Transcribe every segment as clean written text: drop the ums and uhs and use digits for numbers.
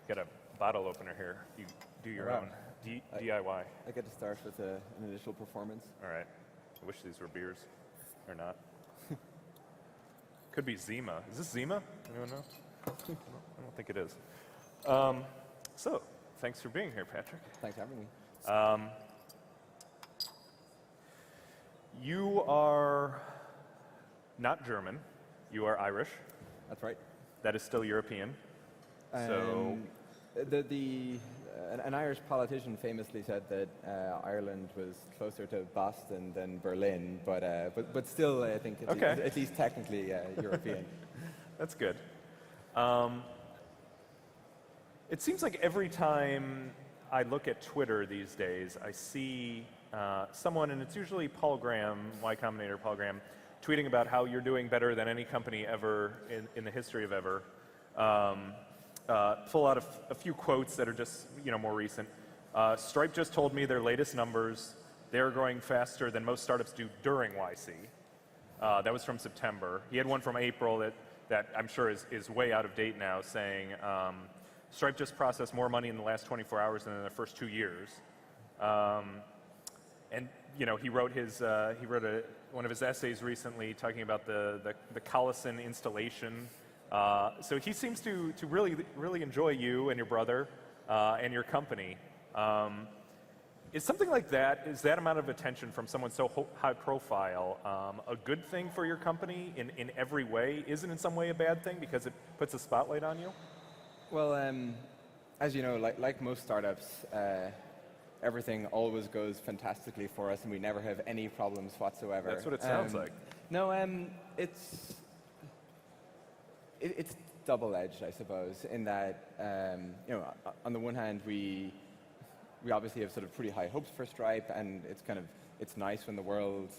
got a bottle opener here. You do your own DIY. I get to start with an initial performance. All right. I wish these were beers, or not. Could be Zima. Is this Zima? Anyone know? I don't think it is. So, thanks for being here, Patrick. Thanks for having me. You are not German. You are Irish. That's right. That is still European. So, an Irish politician famously said that Ireland was closer to Boston than Berlin, but still, I think it's at least technically European. That's good. It seems like every time I look at Twitter these days, I see someone, and it's usually Paul Graham, Y Combinator Paul Graham, tweeting about how you're doing better than any company ever in the history of ever. Pull out a few quotes that are just more recent. Stripe just told me their latest numbers. They're growing faster than most startups do during YC. That was from September. He had one from April that I'm sure is way out of date now, saying Stripe just processed more money in the last 24 hours than in the first 2 years. And he wrote one of his essays recently talking about the Collison installation. So he seems to really enjoy you and your brother and your company. Is something like that, is that amount of attention from someone so high profile a good thing for your company in every way? Is it in some way a bad thing because it puts a spotlight on you? Well, as you know, like most startups, everything always goes fantastically for us and we never have any problems whatsoever. That's what it sounds like. No, it's double-edged, I suppose, in that, on the one hand, we obviously have sort of pretty high hopes for Stripe, and it's nice when the world,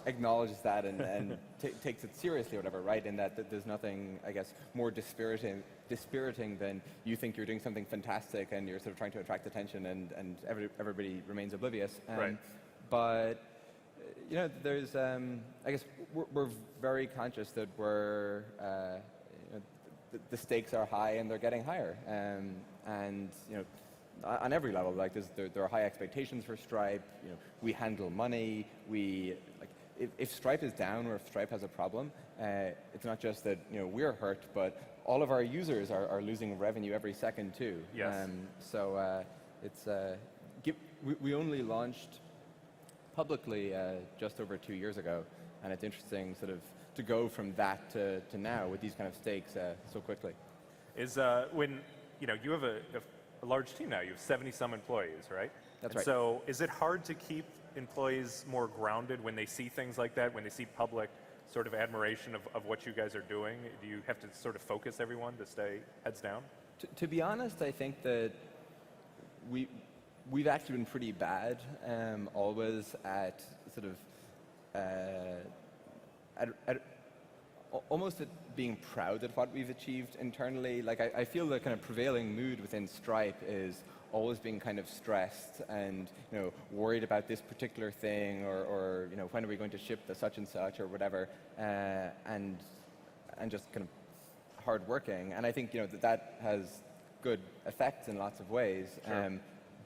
acknowledges that and takes it seriously or whatever, right? In that there's nothing, I guess, more dispiriting than you think you're doing something fantastic and you're sort of trying to attract attention and everybody remains oblivious. Right. But there's, I guess, we're very conscious that the stakes are high and they're getting higher, and on every level, like there are high expectations for Stripe. We handle money. If Stripe is down or if Stripe has a problem, it's not just that we're hurt, but all of our users are losing revenue every second too. Yes. We only launched publicly just over 2 years ago, and it's interesting sort of to go from that to now with these kind of stakes so quickly. Is when you have a large team now, you have 70-some employees, right? That's right. So is it hard to keep employees more grounded when they see things like that, when they see public sort of admiration of what you guys are doing? Do you have to sort of focus everyone to stay heads down? To be honest, I think that we've actually been pretty bad always at sort of almost at being proud at what we've achieved internally. Like I feel the kind of prevailing mood within Stripe is always being kind of stressed and worried about this particular thing or when are we going to ship the such and such or whatever, and just kind of hardworking. And I think that has good effects in lots of ways. Sure.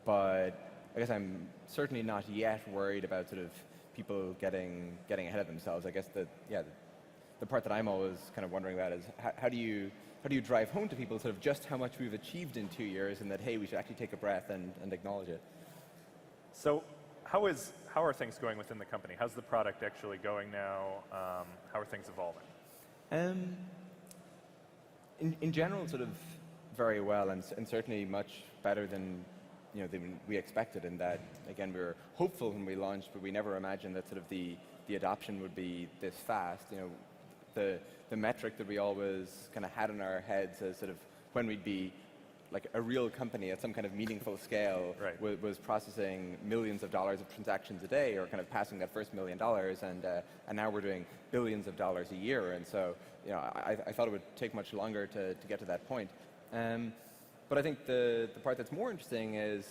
But I guess I'm certainly not yet worried about sort of people getting ahead of themselves. I guess the part that I'm always kind of wondering about is how do you drive home to people sort of just how much we've achieved in 2 years, and that hey, we should actually take a breath and acknowledge it. So how are things going within the company? How's the product actually going now? How are things evolving? In general, sort of very well, and certainly much better than than we expected. In that, again, we were hopeful when we launched, but we never imagined that sort of the adoption would be this fast. The metric that we always kind of had in our heads as sort of when we'd be like a real company at some kind of meaningful scale, right, was processing millions of dollars of transactions a day, or kind of passing that first $1 million, and now we're doing billions of dollars a year. And so I thought it would take much longer to get to that point. But I think the part that's more interesting is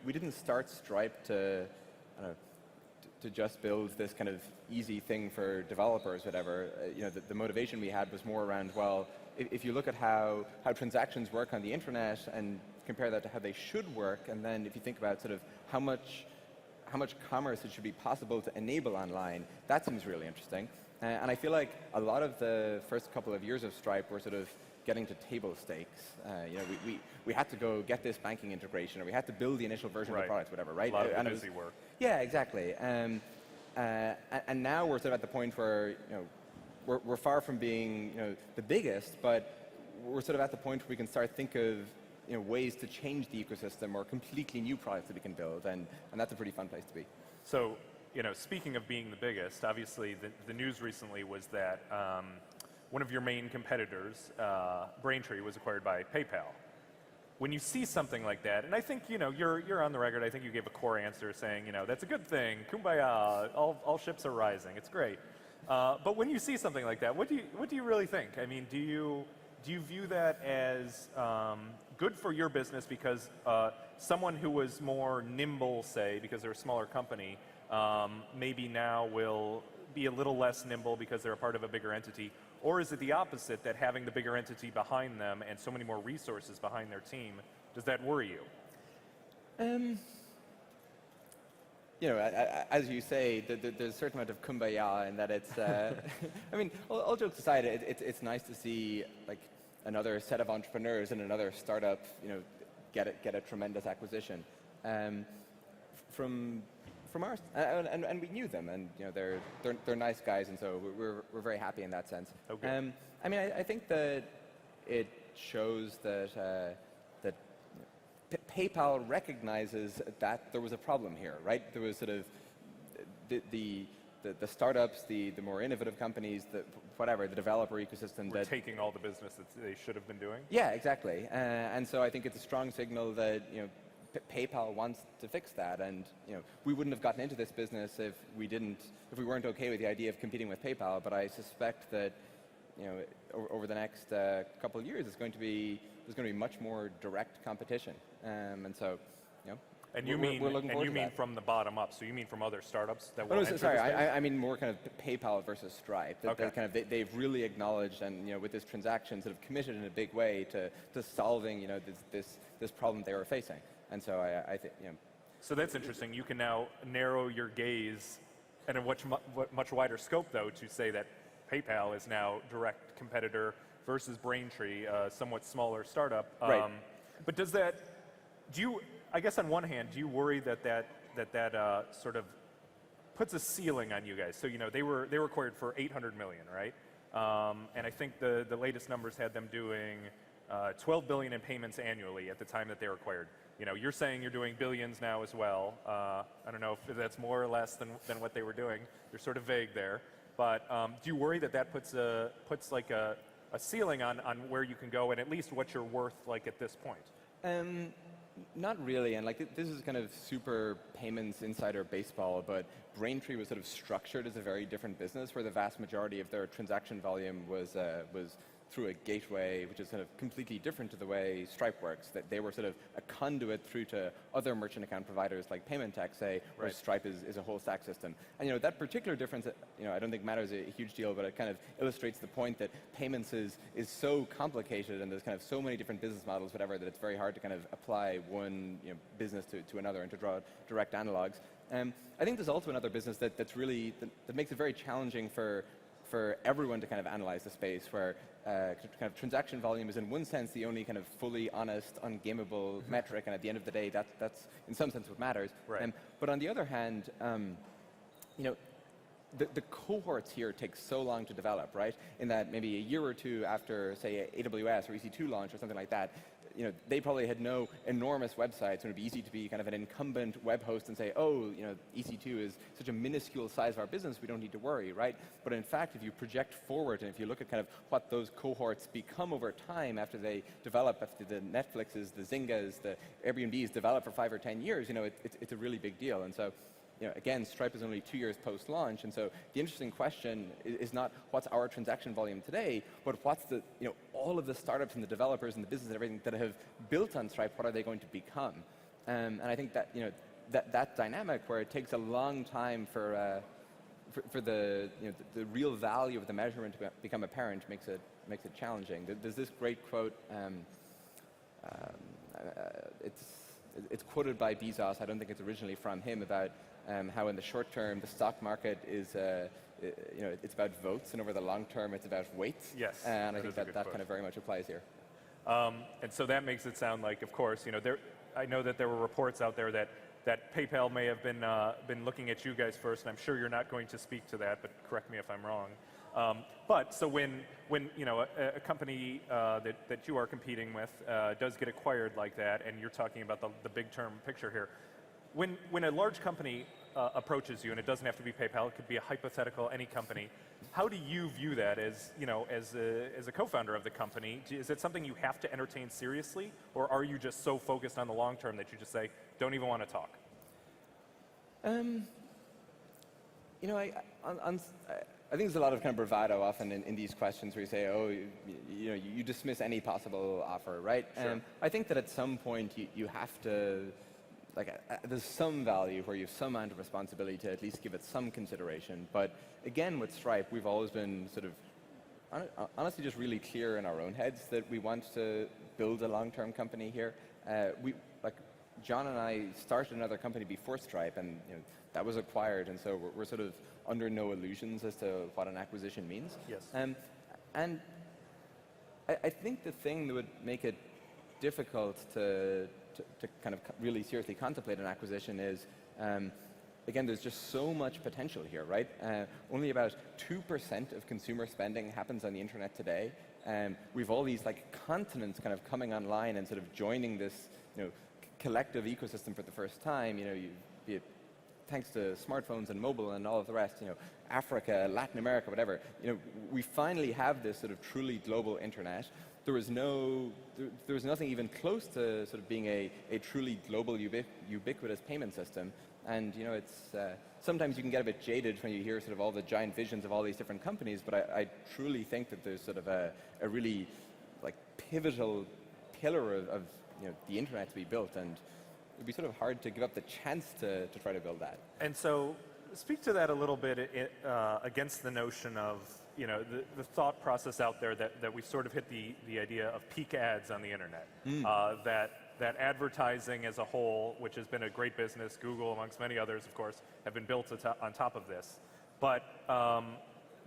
we didn't start Stripe to just build this kind of easy thing for developers, whatever. The motivation we had was more around, well, if you look at how transactions work on the internet and compare that to how they should work, and then if you think about sort of how much commerce it should be possible to enable online, that seems really interesting. And I feel like a lot of the first couple of years of Stripe were sort of getting to table stakes. We had to go get this banking integration, or we had to build the initial version of the product, whatever, right? A lot of busy work. Yeah, exactly. And now we're sort of at the point where we're far from being the biggest, but we're sort of at the point where we can start think of ways to change the ecosystem or completely new products that we can build, and that's a pretty fun place to be. So, speaking of being the biggest, obviously the news recently was that one of your main competitors, Braintree, was acquired by PayPal. When you see something like that, and I think you're on the record, I think you gave a core answer saying that's a good thing, kumbaya, all ships are rising, it's great. But when you see something like that, what do you really think? I mean, do you view that as good for your business because someone who was more nimble, say, because they're a smaller company, maybe now will be a little less nimble because they're a part of a bigger entity? Or is it the opposite, that having the bigger entity behind them and so many more resources behind their team, does that worry you? As you say, there's a certain amount of kumbaya in that it's. I mean, all jokes aside, it's nice to see like another set of entrepreneurs and another startup, get a tremendous acquisition. From ours, and we knew them, and they're nice guys, and so we're very happy in that sense. Okay. I mean, I think that it shows that PayPal recognizes that there was a problem here, right? There was sort of the startups, the more innovative companies, the developer ecosystem We're taking all the business that they should have been doing. Yeah, exactly. And so I think it's a strong signal that PayPal wants to fix that, and we wouldn't have gotten into this business if we weren't okay with the idea of competing with PayPal. But I suspect that over the next couple of years, there's going to be much more direct competition, and so And you mean from the bottom up? So you mean from other startups that will enter the sorry, space? I mean more kind of PayPal versus Stripe. They've really acknowledged, and with this transaction, sort of committed in a big way to solving this problem they were facing. And so I think So that's interesting. You can now narrow your gaze at a much wider scope, though, to say that PayPal is now direct competitor versus Braintree, a somewhat smaller startup. Right. But I guess on one hand, do you worry that sort of puts a ceiling on you guys? So they were acquired for $800 million, right? And I think the latest numbers had them doing $12 billion in payments annually at the time that they were acquired. You're saying you're doing billions now as well. I don't know if that's more or less than what they were doing. You're sort of vague there. But do you worry that puts like a ceiling on where you can go and at least what you're worth like at this point? Not really, and this is kind of super payments insider baseball, but Braintree was sort of structured as a very different business where the vast majority of their transaction volume was through a gateway, which is kind of completely different to the way Stripe works, that they were sort of a conduit through to other merchant account providers like Payment Tech, say, where Stripe is a whole stack system. And that particular difference, I don't think matters a huge deal, but it kind of illustrates the point that payments is so complicated and there's kind of so many different business models, whatever, that it's very hard to kind of apply one business to another and to draw direct analogs. I think there's also another business that makes it very challenging for everyone to kind of analyze the space, where kind of transaction volume is in one sense the only kind of fully honest, ungameable metric, and at the end of the day, that's in some sense what matters. Right. But on the other hand, the cohorts here take so long to develop, right? In that maybe a year or two after, say, AWS or EC2 launch or something like that, they probably had no enormous websites, and it would be easy to be kind of an incumbent web host and say, oh, EC2 is such a minuscule size of our business, we don't need to worry, right? But in fact, if you project forward and if you look at kind of what those cohorts become over time after they develop, after the Netflixes, the Zyngas, the Airbnbs develop for 5 or 10 years, it's a really big deal. And so, again, Stripe is only 2 years post-launch, and so the interesting question is not what's our transaction volume today, but what's the, all of the startups and the developers and the business and everything that have built on Stripe, what are they going to become? And I think that, that dynamic where it takes a long time for the the real value of the measurement to become apparent makes it challenging. There's this great quote. It's quoted by Bezos. I don't think it's originally from him, about how in the short term the stock market is it's about votes, and over the long term it's about weights. Yes, and I think that quote. kind of very much applies here. And so that makes it sound like, of course, I know that there were reports out there that PayPal may have been looking at you guys first, and I'm sure you're not going to speak to that, but correct me if I'm wrong. But so when a company that you are competing with does get acquired like that, and you're talking about the big term picture here, when a large company approaches you, and it doesn't have to be PayPal, it could be a hypothetical any company, how do you view that as a co-founder of the company? Is it something you have to entertain seriously, or are you just so focused on the long term that you just say, don't even want to talk? I think there's a lot of kind of bravado often in these questions where you say, oh, you dismiss any possible offer, right? Sure. I think that at some point you have to, there's some value where you have some amount of responsibility to at least give it some consideration. But again, with Stripe, we've always been sort of honestly just really clear in our own heads that we want to build a long-term company here. John and I started another company before Stripe, and that was acquired, and so we're sort of under no illusions as to what an acquisition means. Yes. And I think the thing that would make it difficult to kind of really seriously contemplate an acquisition is, again, there's just so much potential here, right? Only about 2% of consumer spending happens on the internet today. We've all these continents kind of coming online and sort of joining this collective ecosystem for the first time. Be it thanks to smartphones and mobile and all of the rest, Africa, Latin America, whatever. We finally have this sort of truly global internet. There was nothing even close to sort of being a truly global ubiquitous payment system. And it's sometimes you can get a bit jaded when you hear sort of all the giant visions of all these different companies, but I truly think that there's sort of a really pivotal pillar of the internet to be built, and it'd be sort of hard to give up the chance to try to build that. And so speak to that a little bit against the notion of the thought process out there that we sort of hit the idea of peak ads on the internet. That advertising as a whole, which has been a great business, Google amongst many others, of course, have been built on top of this. But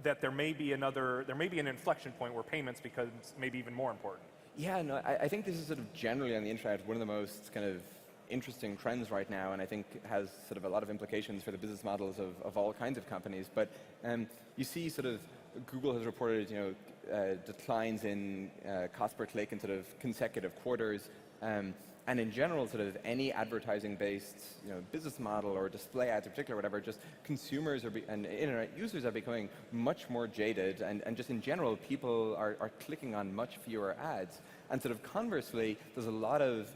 that there may be an inflection point where payments becomes maybe even more important. Yeah, no, I think this is sort of generally on the internet one of the most kind of interesting trends right now, and I think has sort of a lot of implications for the business models of all kinds of companies. But you see sort of Google has reported declines in cost per click in sort of consecutive quarters. And in general, sort of any advertising-based business model or display ads in particular, whatever, just consumers and internet users are becoming much more jaded, and just in general, people are clicking on much fewer ads. And sort of conversely, there's a lot of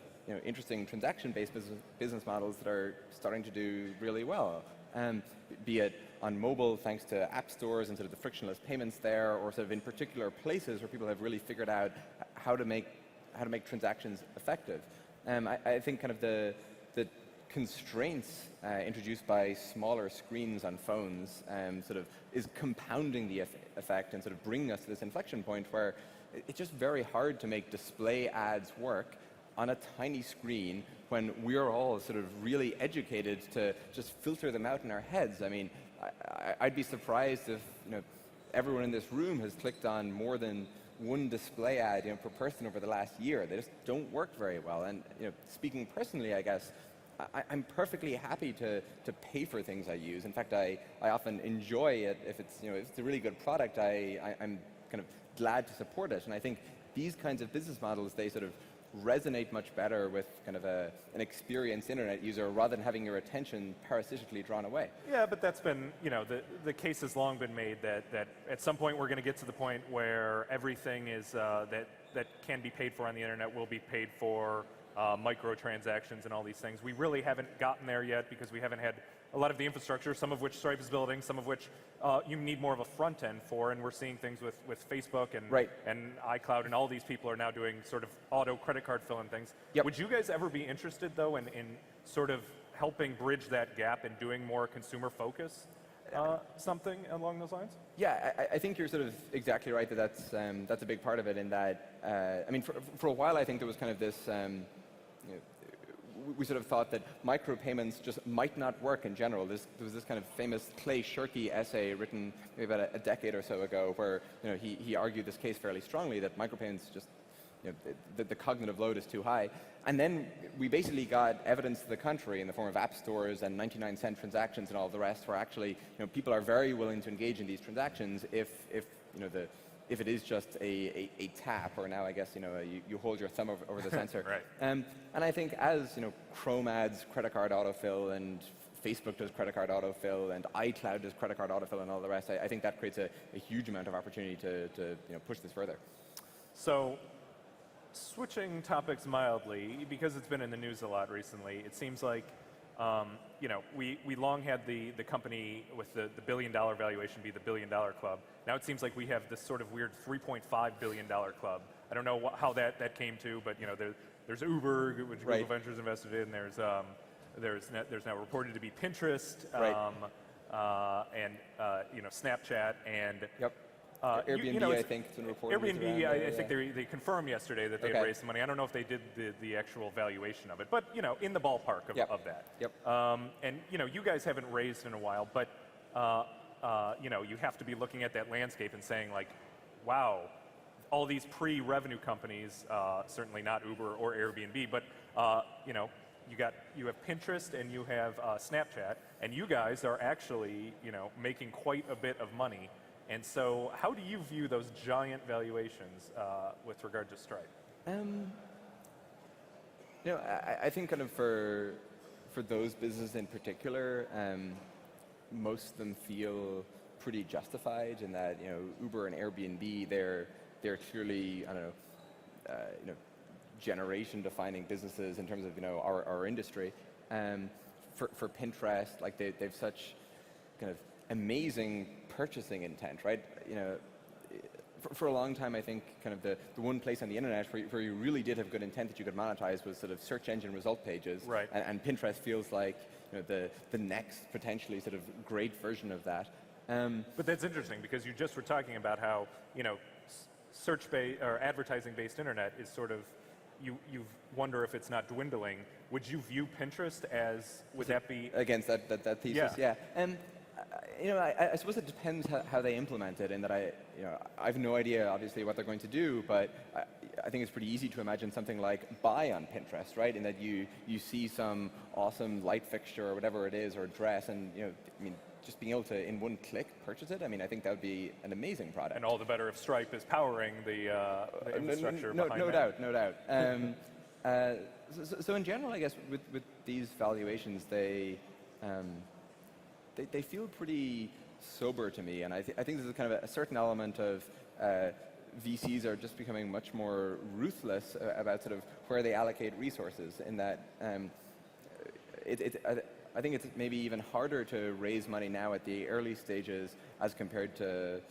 interesting transaction-based business models that are starting to do really well. Be it on mobile, thanks to app stores and sort of the frictionless payments there, or sort of in particular places where people have really figured out how to make transactions effective. I think kind of the constraints introduced by smaller screens on phones sort of is compounding the effect and sort of bringing us to this inflection point where it's just very hard to make display ads work on a tiny screen when we're all sort of really educated to just filter them out in our heads. I mean, I'd be surprised if everyone in this room has clicked on more than one display ad per person over the last year. They just don't work very well. And speaking personally, I guess I'm perfectly happy to pay for things I use. In fact, I often enjoy it if it's if it's a really good product. I'm kind of glad to support it. And I think these kinds of business models, they sort of resonate much better with kind of an experienced internet user rather than having your attention parasitically drawn away. Yeah, but that's been, the case has long been made that at some point we're going to get to the point where everything is that can be paid for on the internet will be paid for, microtransactions and all these things. We really haven't gotten there yet because we haven't had a lot of the infrastructure, some of which Stripe is building, some of which you need more of a front end for, and we're seeing things with Facebook and iCloud, and all these people are now doing sort of auto credit card fill-in things. Yep. Would you guys ever be interested, though, in sort of helping bridge that gap and doing more consumer focus, something along those lines? Yeah, I think you're sort of exactly right that that's a big part of it. In that, I mean, for a while, I think there was kind of this. We sort of thought that micropayments just might not work in general. There was this kind of famous Clay Shirky essay written maybe about a decade or so ago, where he argued this case fairly strongly that micropayments just the cognitive load is too high. And then we basically got evidence to the contrary in the form of app stores and 99-cent transactions and all the rest, where actually people are very willing to engage in these transactions if it is just a tap, or now I guess you hold your thumb over the sensor. Right. And I think as Chrome adds credit card autofill, and Facebook does credit card autofill, and iCloud does credit card autofill, and all the rest, I think that creates a huge amount of opportunity to push this further. So, switching topics mildly, because it's been in the news a lot recently, it seems like we long had the company with the $1 billion valuation be the $1 billion club. Now it seems like we have this sort of weird $3.5 billion club. I don't know how that came to, but there's Uber, which Google Right. Ventures invested in. There's now reported to be Pinterest, Right. and Snapchat, and Yep. Airbnb, I think, it's been reported. Airbnb, I think they confirmed yesterday that they had raised some money. I don't know if they did the actual valuation of it, but in the ballpark of that. Yep. And you guys haven't raised in a while, but you have to be looking at that landscape and saying like, wow, all these pre-revenue companies, certainly not Uber or Airbnb, but you have Pinterest and you have Snapchat, and you guys are actually making quite a bit of money. And so, how do you view those giant valuations with regard to Stripe? I think kind of for those businesses in particular, most of them feel pretty justified in that Uber and Airbnb, they're clearly generation-defining businesses in terms of our industry. For Pinterest, like they've such kind of amazing purchasing intent, right? For a long time, I think kind of the one place on the internet where you really did have good intent that you could monetize was sort of search engine result pages. Right. And Pinterest feels like the next potentially sort of great version of that. But that's interesting because you just were talking about how search-based or advertising-based internet is sort of you wonder if it's not dwindling. Would you view Pinterest as would that be against that thesis? Yeah. I suppose it depends how they implement it, in that I have no idea, obviously, what they're going to do, but I think it's pretty easy to imagine something like buy on Pinterest, right? In that you see some awesome light fixture or whatever it is, or dress, and just being able to in one click purchase it. I think that would be an amazing product. And all the better if Stripe is powering the infrastructure behind no that. No doubt. So in general, I guess with these valuations, they feel pretty sober to me, and I think there's kind of a certain element of VCs are just becoming much more ruthless about sort of where they allocate resources. In that, I think it's maybe even harder to raise money now at the early stages as compared to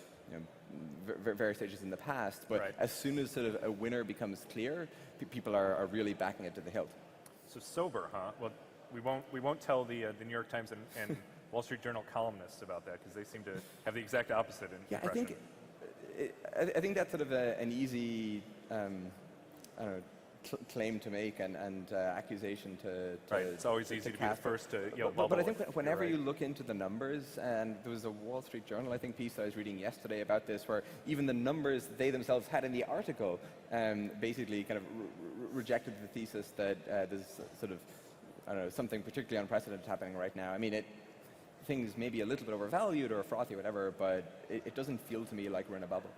various stages in the past. But Right. as soon as sort of a winner becomes clear, people are really backing it to the hilt. So sober, huh? Well, we won't tell the New York Times and Wall Street Journal columnists about that because they seem to have the exact opposite impression. I think that's sort of an easy claim to make and accusation to Right. It's always easy to be the first to bubble. But I think whenever right. you look into the numbers, and there was a Wall Street Journal, I think, piece I was reading yesterday about this, where even the numbers they themselves had in the article basically kind of rejected the thesis that there's sort of, something particularly unprecedented happening right now. Things may be a little bit overvalued or frothy or whatever, but it doesn't feel to me like we're in a bubble.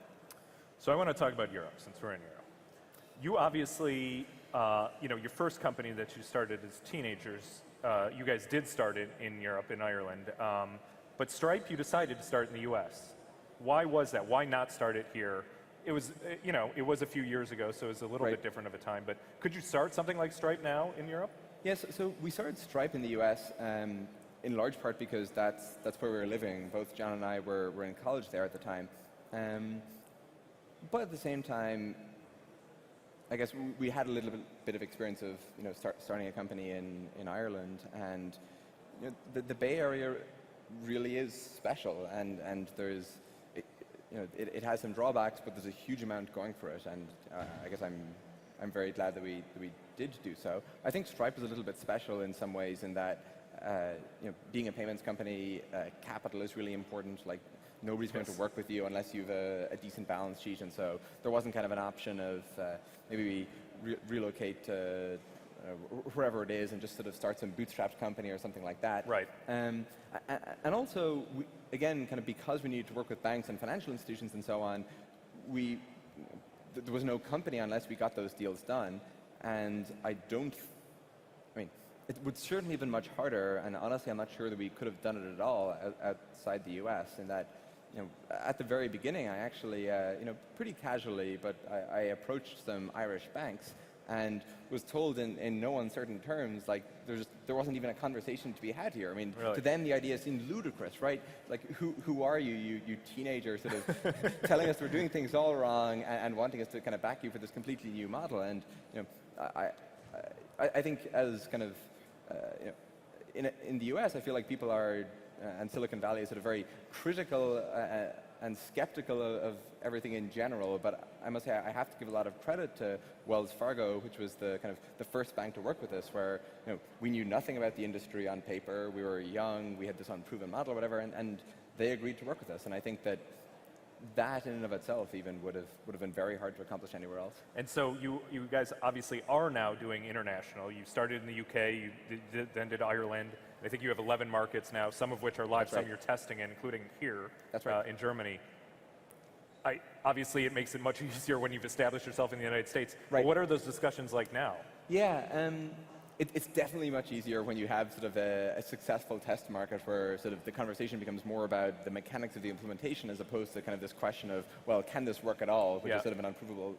So I want to talk about Europe, since we're in Europe. You obviously, your first company that you started as teenagers, you guys did start it in Europe, in Ireland, but Stripe, you decided to start in the US. Why was that? Why not start it here? It was, it was a few years ago, so it was a little bit different of a time, but could you start something like Stripe now in Europe? Yes, so we started Stripe in the US in large part because that's where we were living. Both John and I were in college there at the time. But at the same time, I guess we had a little bit of experience of starting a company in Ireland, and the Bay Area really is special, and there's it has some drawbacks, but there's a huge amount going for it, and I guess I'm very glad that we did do so. I think Stripe is a little bit special in some ways in that being a payments company, capital is really important. Like, nobody's going to work with you unless you've a decent balance sheet, and so there wasn't kind of an option of maybe we relocate to wherever it is and just sort of start some bootstrapped company or something like that. Right. And also, again, kind of because we needed to work with banks and financial institutions and so on, there was no company unless we got those deals done. And I mean, it would certainly have been much harder, and honestly, I'm not sure that we could have done it at all outside the US, in that, at the very beginning, I actually, pretty casually, but I approached some Irish banks and was told in no uncertain terms, like, there wasn't even a conversation to be had here. I mean, really? To them, the idea seemed ludicrous, right? Like, who are you teenager, sort of telling us we're doing things all wrong and wanting us to kind of back you for this completely new model? And, I think as kind of, in the US, I feel like people are, and Silicon Valley is sort of very critical and skeptical of everything in general, but I must say I have to give a lot of credit to Wells Fargo, which was the first bank to work with us, where we knew nothing about the industry on paper, we were young, we had this unproven model or whatever, and they agreed to work with us. And I think that in and of itself even would have been very hard to accomplish anywhere else. And so you guys obviously are now doing international. You started in the UK, you then did Ireland. I think you have 11 markets now, some of which are live, some you're testing in, including here. That's right. In Germany. Obviously, it makes it much easier when you've established yourself in the United States. Right. But what are those discussions like now? Yeah, it's definitely much easier when you have sort of a successful test market where sort of the conversation becomes more about the mechanics of the implementation as opposed to kind of this question of, well, can this work at all, which is sort of an unprovable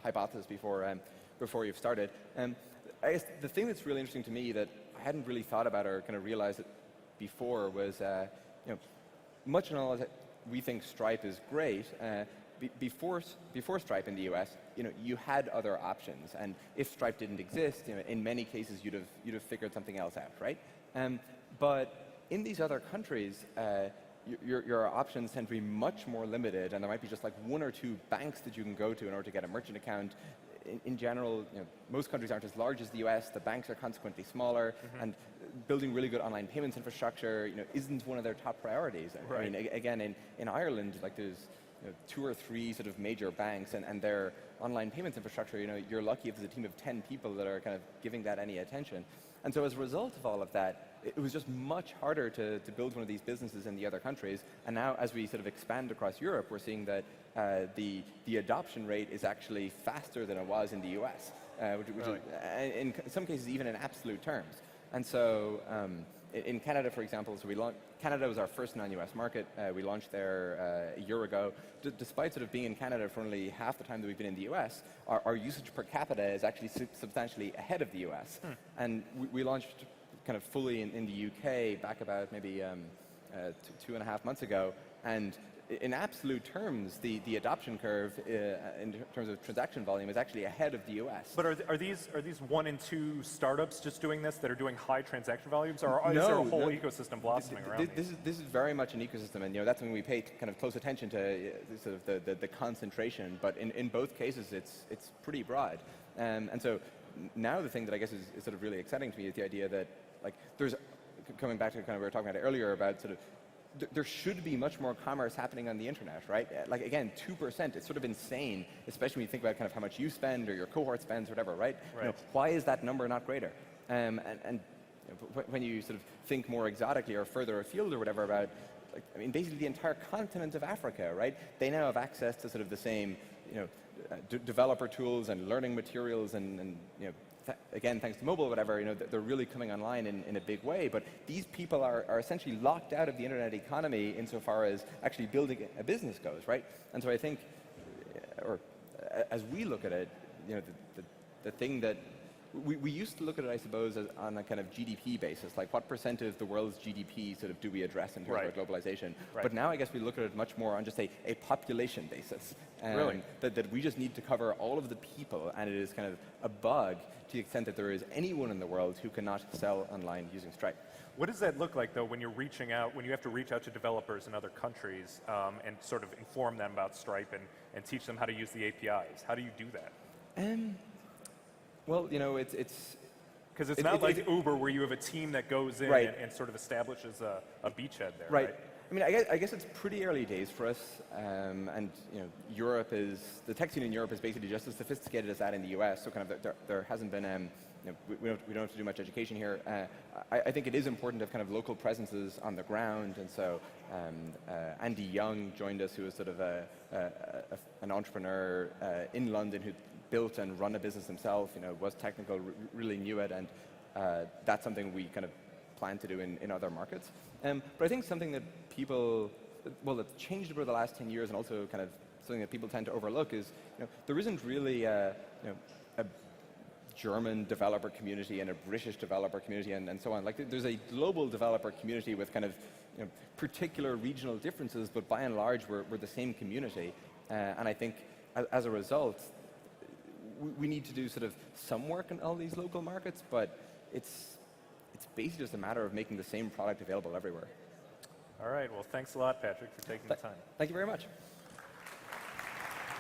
hypothesis before you've started. I guess the thing that's really interesting to me that I hadn't really thought about or kind of realized it before was, much in all that we think Stripe is great. Before Stripe in the US, you had other options, and if Stripe didn't exist, in many cases you'd have figured something else out, right? But in these other countries, your options tend to be much more limited, and there might be just like one or two banks that you can go to in order to get a merchant account. In general, most countries aren't as large as the US. The banks are consequently smaller, and building really good online payments infrastructure, isn't one of their top priorities. Right. I mean, again, in Ireland, like there's two or three sort of major banks, and their online payments infrastructure, you're lucky if there's a team of 10 people that are kind of giving that any attention. And so as a result of all of that, it was just much harder to build one of these businesses in the other countries. And now as we sort of expand across Europe, we're seeing that the adoption rate is actually faster than it was in the US, which really? is, in some cases, even in absolute terms. And so in Canada, for example, Canada was our first non-US market. We launched there a year ago. Despite sort of being in Canada for only half the time that we've been in the US, our usage per capita is actually substantially ahead of the US. And we launched kind of fully in the UK back about maybe 2.5 months ago. And in absolute terms, the adoption curve in terms of transaction volume is actually ahead of the US. But are these 1 and 2 startups just doing this that are doing high transaction volumes, or is there a whole ecosystem blossoming around this is very much an ecosystem, and that's when we pay kind of close attention to sort of the concentration. But in both cases, it's pretty broad. And so now the thing that I guess is sort of really exciting to me is the idea that, like, there's, coming back to kind of we were talking about earlier about sort of, there should be much more commerce happening on the internet, right? Like, again, 2%, it's sort of insane, especially when you think about kind of how much you spend or your cohort spends or whatever, right? Right. Why is that number not greater? And when you sort of think more exotically or further afield or whatever about, like, I mean, basically the entire continent of Africa, right? They now have access to sort of the same, developer tools and learning materials and again, thanks to mobile or whatever, they're really coming online in a big way. But these people are essentially locked out of the internet economy insofar as actually building a business goes, right? And so I think, or as we look at it, the thing that we used to look at it, I suppose, as on a kind of GDP basis, like what percent of the world's GDP sort of do we address in terms of globalization. Right. But now I guess we look at it much more on just a population basis. Really? That we just need to cover all of the people, and it is kind of a bug to the extent that there is anyone in the world who cannot sell online using Stripe. What does that look like, though, when you're reaching out, when you have to reach out to developers in other countries and sort of inform them about Stripe and teach them how to use the APIs? How do you do that? Well, it's because it's not like Uber where you have a team that goes in and sort of establishes a beachhead there, right? I mean, I guess it's pretty early days for us, and the tech scene in Europe is basically just as sophisticated as that in the US. So kind of there hasn't been we don't have to do much education here. I think it is important to have kind of local presences on the ground, and so Andy Young joined us, who was sort of an entrepreneur in London who built and run a business himself. Was technical, really knew it, and that's something we kind of plan to do in other markets. But I think something that that's changed over the last 10 years, and also kind of something that people tend to overlook is there isn't really a German developer community and a British developer community and so on. Like there's a global developer community with kind of particular regional differences, but by and large we're the same community. And I think as a result, we need to do sort of some work in all these local markets, but it's basically just a matter of making the same product available everywhere. All right. Well, thanks a lot, Patrick, for taking the time. Thank you very much.